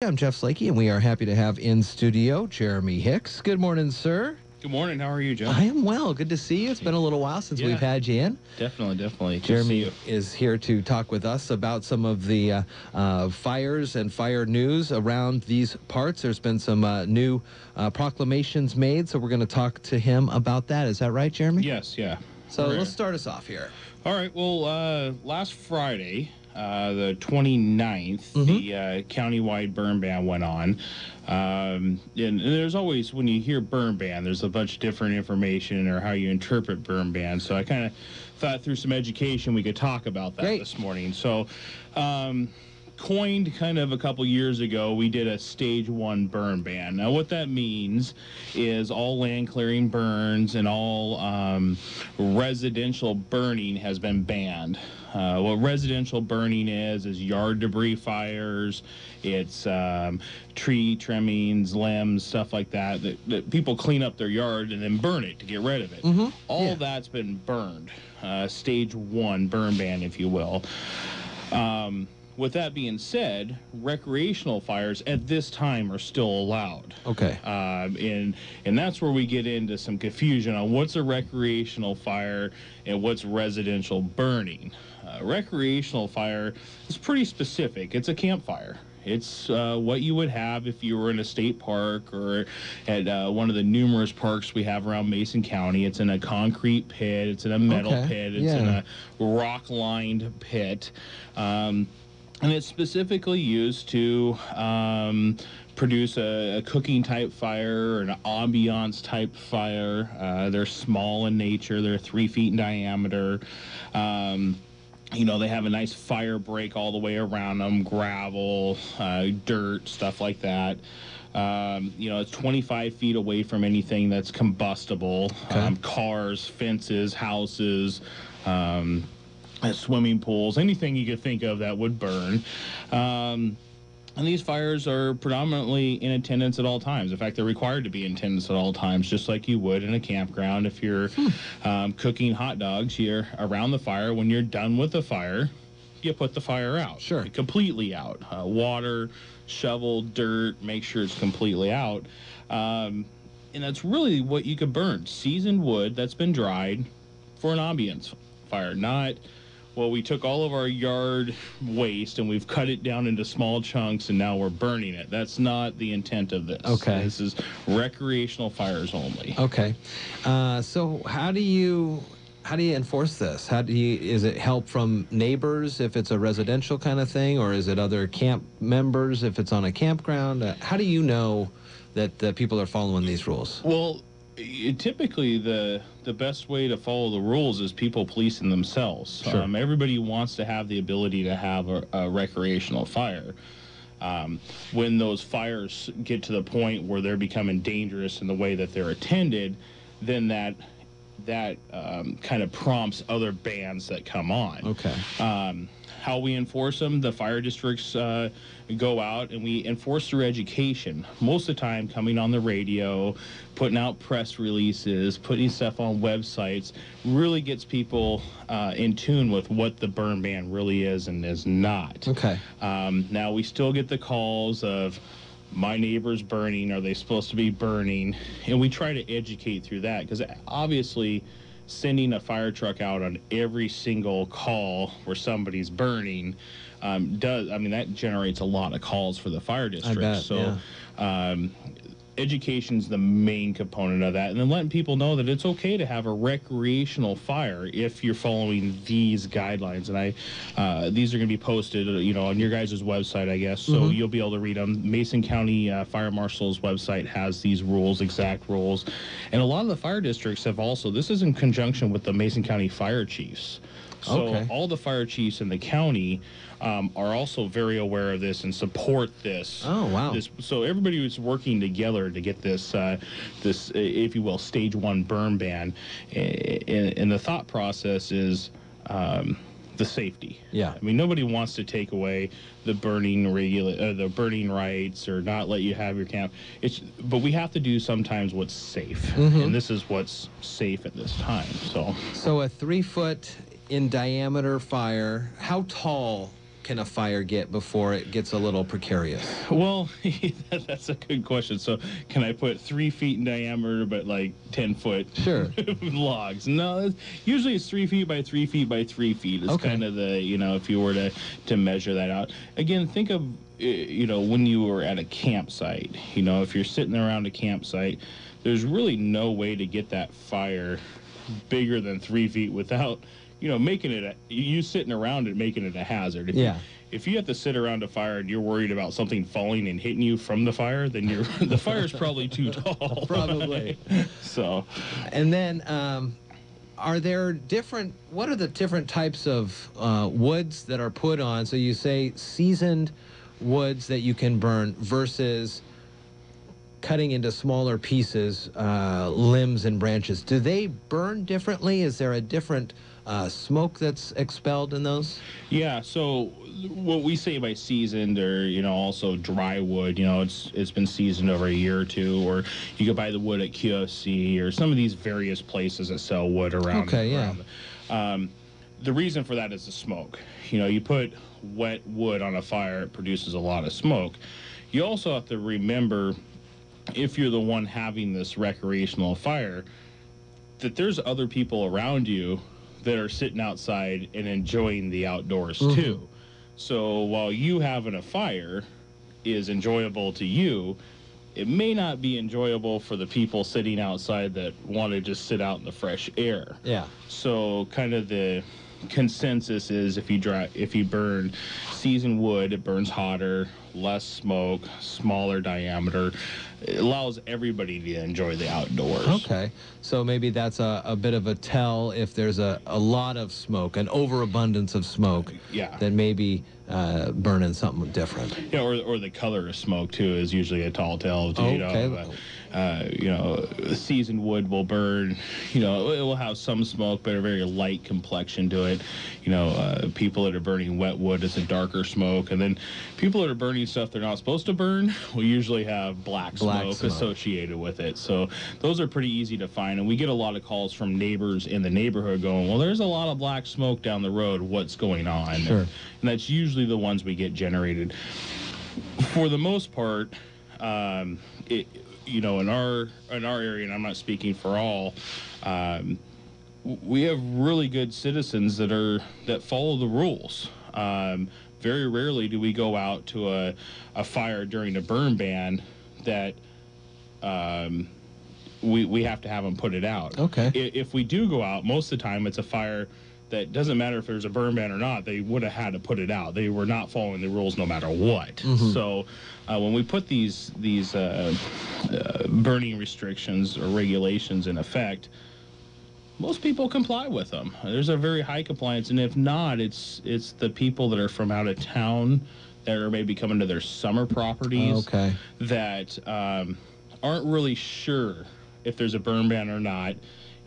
I'm Jeff Slakey, and we are happy to have in studio Jeromy Hicks. Good morning, sir. Good morning. How are you, Joe? I am well. Good to see you. It's been a little while since we've had you in. Definitely. Jeromy is here to talk with us about some of the fires and fire news around these parts. There's been some new proclamations made, so we're going to talk to him about that. Is that right, Jeromy? Yes, yeah. So let's start us off here. All right. Well, last Friday, the 29th, the countywide burn ban went on. And there's always, when you hear burn ban, there's a bunch of different information or how you interpret burn ban. So I kind of thought through some education we could talk about that this morning. So coined kind of a couple years ago, we did a stage 1 burn ban. Now what that means is all land clearing burns and all residential burning has been banned. What residential burning is yard debris fires, it's tree trimmings, limbs, stuff like that people clean up their yard and then burn it to get rid of it. All that's been burned. Stage 1 burn ban, if you will. With that being said, recreational fires at this time are still allowed. Okay. And that's where we get into some confusion on what's a recreational fire and what's residential burning. Recreational fire is pretty specific. It's a campfire. It's what you would have if you were in a state park or at one of the numerous parks we have around Mason County. It's in a concrete pit. It's in a metal pit. It's in a rock-lined pit. And it's specifically used to produce a cooking type fire or an ambience type fire. They're small in nature. They're 3 feet in diameter. You know, they have a nice fire break all the way around them, gravel, dirt, stuff like that. You know, it's 25 feet away from anything that's combustible. Cars, fences, houses, swimming pools, anything you could think of that would burn. And these fires are predominantly in attendance at all times. In fact, they're required to be in attendance at all times, just like you would in a campground. If you're cooking hot dogs, you're around the fire. When you're done with the fire, you put the fire out. Sure. Completely out. Water, shovel, dirt, make sure it's completely out. And that's really what you could burn. Seasoned wood that's been dried for an ambience fire, not... Well, we took all of our yard waste and we've cut it down into small chunks and now we're burning it. That's not the intent of this. Okay. This is recreational fires only. Okay. So how do you enforce this? Is it help from neighbors if it's a residential kind of thing, or is it other camp members if it's on a campground? How do you know that people are following these rules? Well, typically the best way to follow the rules is people policing themselves. Sure. Everybody wants to have the ability to have a recreational fire. When those fires get to the point where they're becoming dangerous in the way that they're attended, then that kind of prompts other bans that come on. Okay. How we enforce them, the fire districts go out and we enforce through education. Most of the time coming on the radio, putting out press releases, putting stuff on websites, really gets people in tune with what the burn ban really is and is not. Okay. Now we still get the calls of, my neighbor's burning, are they supposed to be burning? And we try to educate through that, because obviously sending a fire truck out on every single call where somebody's burning that generates a lot of calls for the fire district. I bet, so education's the main component of that, and then letting people know that it's okay to have a recreational fire if you're following these guidelines. And these are going to be posted, you know, on your guys' website, I guess, so you'll be able to read them. Mason County Fire Marshal's website has these rules, exact rules, and a lot of the fire districts have also. This is in conjunction with the Mason County Fire Chiefs. So all the fire chiefs in the county are also very aware of this and support this. Oh, wow. So everybody was working together to get this, if you will, stage 1 burn ban. And the thought process is the safety. Yeah. I mean, nobody wants to take away the burning rights or not let you have your camp. But we have to do sometimes what's safe, and this is what's safe at this time. So a 3-foot in diameter fire, how tall can a fire get before it gets a little precarious? Well, that's a good question. So, can I put 3 feet in diameter, but like 10-foot Sure. logs? No, usually it's 3 feet by 3 feet by 3 feet. It's Okay. kind of the, if you were to measure that out. Again, think of, when you were at a campsite. If you're sitting around a campsite, there's really no way to get that fire bigger than 3 feet without, making it you sitting around it, making it a hazard. If you have to sit around a fire and you're worried about something falling and hitting you from the fire, then the fire's probably too tall. Probably. So, and then what are the different types of woods that are put on? So you say seasoned woods that you can burn versus cutting into smaller pieces, limbs and branches. Do they burn differently? Is there a different smoke that's expelled in those? Yeah, so what we say by seasoned, or also dry wood, it's been seasoned over a year or two, or you could buy the wood at QFC or some of these various places that sell wood around. Okay, The reason for that is the smoke. You put wet wood on a fire, it produces a lot of smoke. You also have to remember, if you're the one having this recreational fire, that there's other people around you that are sitting outside and enjoying the outdoors too. So while you having a fire is enjoyable to you, it may not be enjoyable for the people sitting outside that want to just sit out in the fresh air. Yeah. So kind of the consensus is, if you burn seasoned wood, it burns hotter, less smoke, smaller diameter. It allows everybody to enjoy the outdoors. Okay, so maybe that's a bit of a tell if there's a lot of smoke, an overabundance of smoke. Yeah. Then maybe burning something different. Yeah, or the color of smoke too is usually a tall tale too. Okay. Seasoned wood will burn. It will have some smoke, but a very light complexion to it. People that are burning wet wood, it's a darker smoke, and then people that are burning stuff they're not supposed to burn will usually have black smoke associated with it. So those are pretty easy to find, and we get a lot of calls from neighbors in the neighborhood going, "Well, there's a lot of black smoke down the road. What's going on?" Sure. And that's usually the ones we get generated. For the most part, in our area, and I'm not speaking for all, we have really good citizens that follow the rules. Very rarely do we go out to a fire during a burn ban that we have to have them put it out. Okay. If we do go out, most of the time it's a fire that doesn't matter if there's a burn ban or not, they would have had to put it out. They were not following the rules no matter what. So when we put these burning restrictions or regulations in effect, most people comply with them. There's a very high compliance, and if not, it's the people that are from out of town that are maybe coming to their summer properties that aren't really sure if there's a burn ban or not,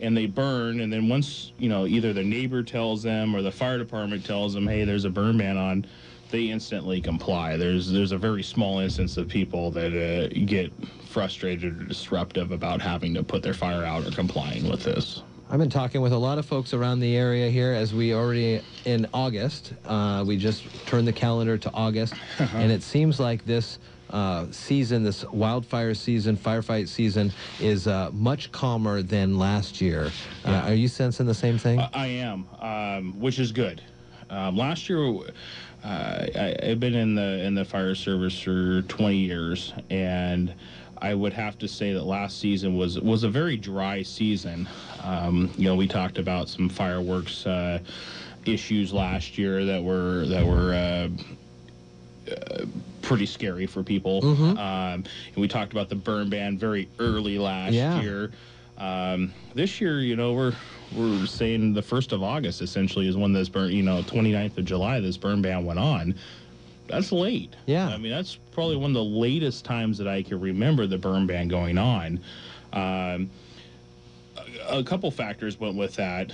and they burn, and then once either the neighbor tells them or the fire department tells them, "Hey, there's a burn ban on," they instantly comply. There's a very small instance of people that get frustrated or disruptive about having to put their fire out or complying with this. I've been talking with a lot of folks around the area here as we already in August. We just turned the calendar to August, and it seems like this season, this wildfire season, firefight season, is much calmer than last year. Are you sensing the same thing? I am, which is good. Last year, I've been in the fire service for 20 years, and I would have to say that last season was a very dry season. We talked about some fireworks issues last year that were pretty scary for people. And we talked about the burn ban very early last year. This year, we're saying the 1st of August essentially is when this burn, 29th of July, this burn ban went on. That's late. Yeah. I mean, that's probably one of the latest times that I can remember the burn ban going on. A couple factors went with that.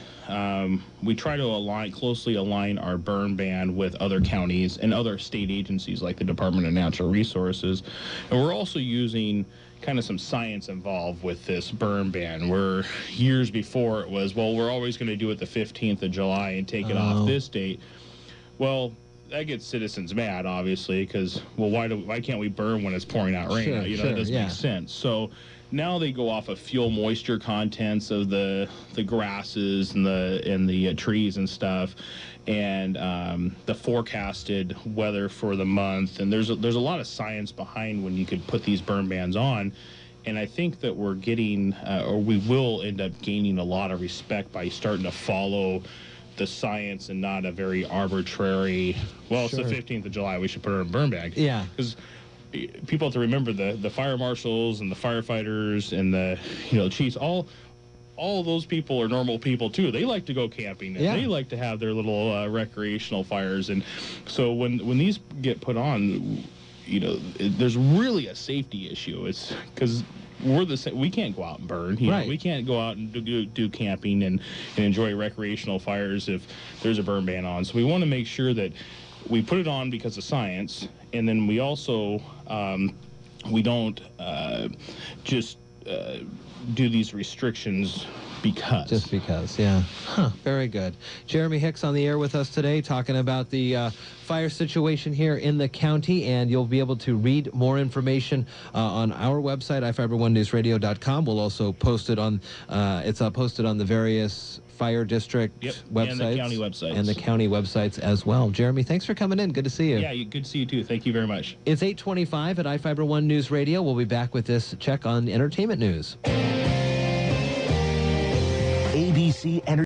We try to closely align our burn ban with other counties and other state agencies like the Department of Natural Resources. And we're also using kind of some science involved with this burn ban, where years before it was, well, we're always going to do it the 15th of July and take it off this date. Well, gets citizens mad, obviously, because, well, why can't we burn when it's pouring out rain? Sure, That doesn't make sense. So now they go off of fuel moisture contents of the grasses and the trees and stuff, and the forecasted weather for the month. And there's a lot of science behind when you could put these burn bans on. And I think that we're getting, or we will end up gaining a lot of respect by starting to follow the science and not a very arbitrary, well, Sure. it's the 15th of July, we should put it in a burn bag. Yeah. Because people have to remember the fire marshals and the firefighters and the chiefs, all of those people are normal people too. They like to go camping, and they like to have their little recreational fires. And so when these get put on, there's really a safety issue. It's because we can't go out and burn. We can't go out and do camping and enjoy recreational fires if there's a burn ban on. So we want to make sure that we put it on because of science, and then we also we don't just do these restrictions because. Just because, yeah. Huh, very good. Jeromy Hicks on the air with us today talking about the fire situation here in the county, and you'll be able to read more information on our website, iFiber1newsradio.com. We'll also post it on, it's posted on the various fire district websites. And the county websites. And the county websites as well. Jeromy, thanks for coming in. Good to see you. Yeah, good to see you too. Thank you very much. It's 8:25 at iFiber 1 News Radio. We'll be back with this check on entertainment news. ABC Entertainment.